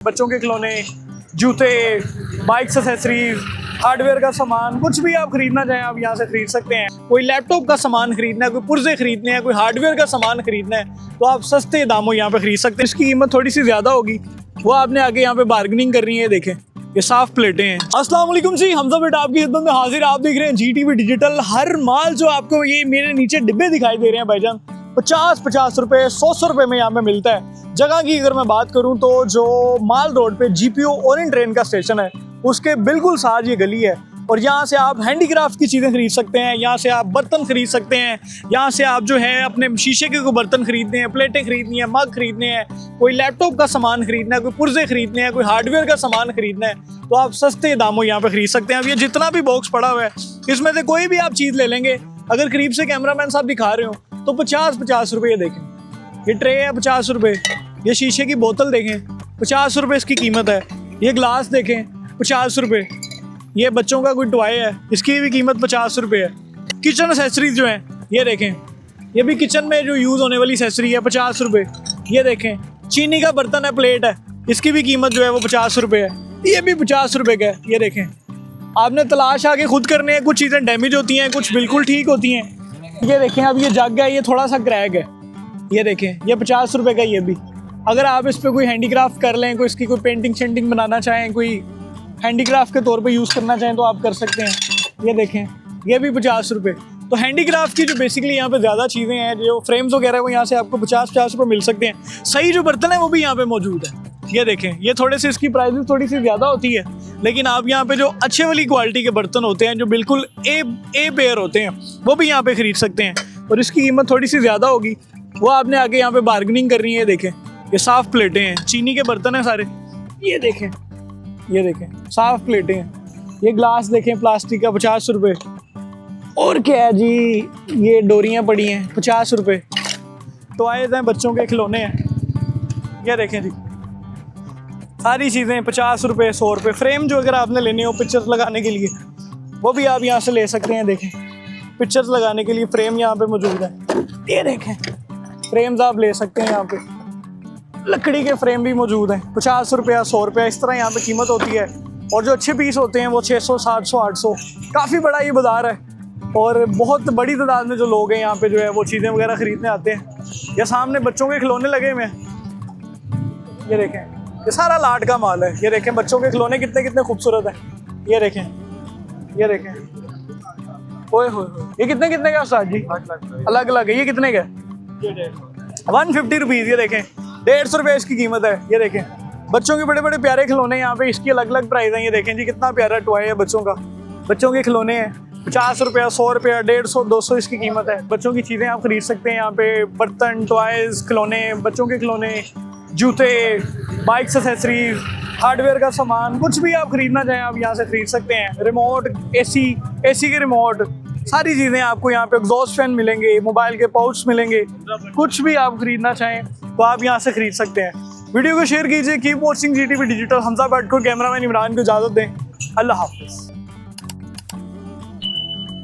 बच्चों के खिलौने, जूते, बाइक्स, एक्सेसरीज, हार्डवेयर का सामान, कुछ भी आप खरीदना चाहें आप यहाँ से खरीद सकते हैं। कोई लैपटॉप का सामान खरीदना है, कोई पुर्जे खरीदने हैं, कोई हार्डवेयर का सामान खरीदना है तो आप सस्ते दामों यहाँ पे खरीद सकते हैं। इसकी कीमत थोड़ी सी ज़्यादा होगी, वो आपने आगे यहाँ पे बार्गेनिंग करनी है। देखें ये साफ प्लेटें हैं। अस्सलाम वालेकुम जी, हमजा बेटा आपकी खिदमत में हाजिर। आप देख रहे हैं GTV डिजिटल। हर माल जो आपको ये मेरे नीचे डिब्बे दिखाई दे रहे हैं भाईजान, 50-50 रुपए, 100 रुपए में यहाँ पे मिलता है। जगह की अगर मैं बात करूँ तो जो माल रोड पे GPO ओरिएंट ट्रेन का स्टेशन है उसके बिल्कुल साथ ये गली है और यहाँ से आप हैंडीक्राफ्ट की चीज़ें खरीद सकते हैं, यहाँ से आप बर्तन खरीद सकते हैं, यहाँ से आप जो है अपने शीशे के कोई बर्तन खरीदने हैं, प्लेटें खरीदनी है, मग खरीदने हैं, कोई लैपटॉप का सामान खरीदना है, कोई पुर्जे खरीदने हैं, कोई हार्डवेयर का सामान खरीदना है तो आप सस्ते दामों यहाँ पे खरीद सकते हैं। अब ये जितना भी बॉक्स पड़ा हुआ है इसमें से कोई भी आप चीज़ ले लेंगे, अगर करीब से कैमरामैन साहब दिखा रहे हो तो 50-50 रुपये। देखें ये ट्रे है 50 रुपये, ये शीशे की बोतल देखें 50 रुपये इसकी कीमत है, ये ग्लास देखें 50 रुपये, ये बच्चों का कोई टॉय है इसकी भी कीमत 50 रुपये है। किचन एसेसरीज जो हैं ये देखें, ये भी किचन में जो यूज़ होने वाली एसेसरी है 50 रुपये। ये देखें चीनी का बर्तन है, प्लेट है, इसकी भी कीमत जो है वो 50 रुपये है, ये भी 50 रुपये का है। ये देखें आपने तलाश आके खुद करने हैं, कुछ चीज़ें डैमेज होती हैं, कुछ बिल्कुल ठीक होती हैं। ये देखें अब ये जग है, ये थोड़ा सा क्रैक है, ये देखें ये 50 रुपये का। ये भी अगर आप इस पर कोई हैंडीक्राफ्ट कर लें, कोई इसकी कोई पेंटिंग शेंटिंग बनाना चाहें, कोई हैंडीक्राफ्ट के तौर पे यूज़ करना चाहें तो आप कर सकते हैं। ये देखें ये भी 50 रुपये। तो हैंडीक्राफ्ट की जो बेसिकली यहाँ पे ज़्यादा चीज़ें हैं, जो फ्रेम्स वगैरह वो यहाँ से आपको 50-50 रुपये मिल सकते हैं। सही जो बर्तन है वो भी यहाँ पे मौजूद है। ये देखें ये थोड़े से इसकी प्राइस थोड़ी सी ज़्यादा होती है, लेकिन आप यहाँ पे जो अच्छे वाली क्वालिटी के बर्तन होते हैं, जो बिल्कुल ए पेयर होते हैं, वो भी यहाँ पे ख़रीद सकते हैं और इसकी कीमत थोड़ी सी ज़्यादा होगी, वो आपने आगे यहाँ पे बार्गेनिंग करनी है। देखें ये साफ़ प्लेटें हैं, चीनी के बर्तन हैं सारे। ये देखें साफ़ प्लेटें हैं। ये ग्लास देखें प्लास्टिक का 50 रुपये। और क्या है जी, ये डोरियाँ पड़ी हैं 50 रुपये। तो आए हैं बच्चों के खिलौने हैं, ये देखें जी सारी चीज़ें 50 रुपये, 100 रुपये। फ्रेम जो अगर आपने लेने हो पिक्चर्स लगाने के लिए वो भी आप यहाँ से ले सकते हैं। देखें पिक्चर्स लगाने के लिए फ्रेम यहाँ पे मौजूद है। ये देखें फ्रेम्स आप ले सकते हैं, यहाँ पे लकड़ी के फ्रेम भी मौजूद हैं। 50 रुपया, 100 रुपया इस तरह यहाँ पे कीमत होती है। और जो अच्छे पीस होते हैं वो 600, 700, 800। काफ़ी बड़ा ये बाज़ार है और बहुत बड़ी तादाद में जो लोग हैं यहाँ पे जो है वो चीज़ें वगैरह ख़रीदने आते हैं। या सामने बच्चों के खिलौने लगे हुए हैं, ये देखें ये सारा लाट का माल है। ये देखें बच्चों के खिलौने कितने कितने खूबसूरत हैं। ये देखें ओए होए, ये कितने कितने का उस्ताद जी? अलग अलग है। ये कितने का? 150 रुपीज़। ये देखें 150 रुपये इसकी कीमत है। ये देखें बच्चों के बड़े बड़े प्यारे खिलौने यहाँ पे, इसकी अलग अलग प्राइस हैं। ये देखें जी कितना प्यारा टॉय है बच्चों का। बच्चों के खिलौने हैं 50 रुपया, 100 रुपया, 150, 200 इसकी कीमत है। बच्चों की चीज़ें आप खरीद सकते हैं यहाँ पे, बर्तन, टॉयज़, खिलौने, बच्चों के खिलौने, जूते, बाइक्स, एक्सेसरीज, हार्डवेयर का सामान, कुछ भी आप खरीदना चाहें आप यहाँ से खरीद सकते हैं। रिमोट, एसी के रिमोट, सारी चीज़ें आपको यहाँ पे। एग्जॉस्ट फैन मिलेंगे, मोबाइल के पाउच मिलेंगे, कुछ भी आप खरीदना चाहें तो आप यहाँ से खरीद सकते हैं। वीडियो को शेयर कीजिए। Keep watching GTV digital. Hamza बेटा को, कैमरामैन इमरान को इजाज़त दें। अल्लाह हाफ़िज़।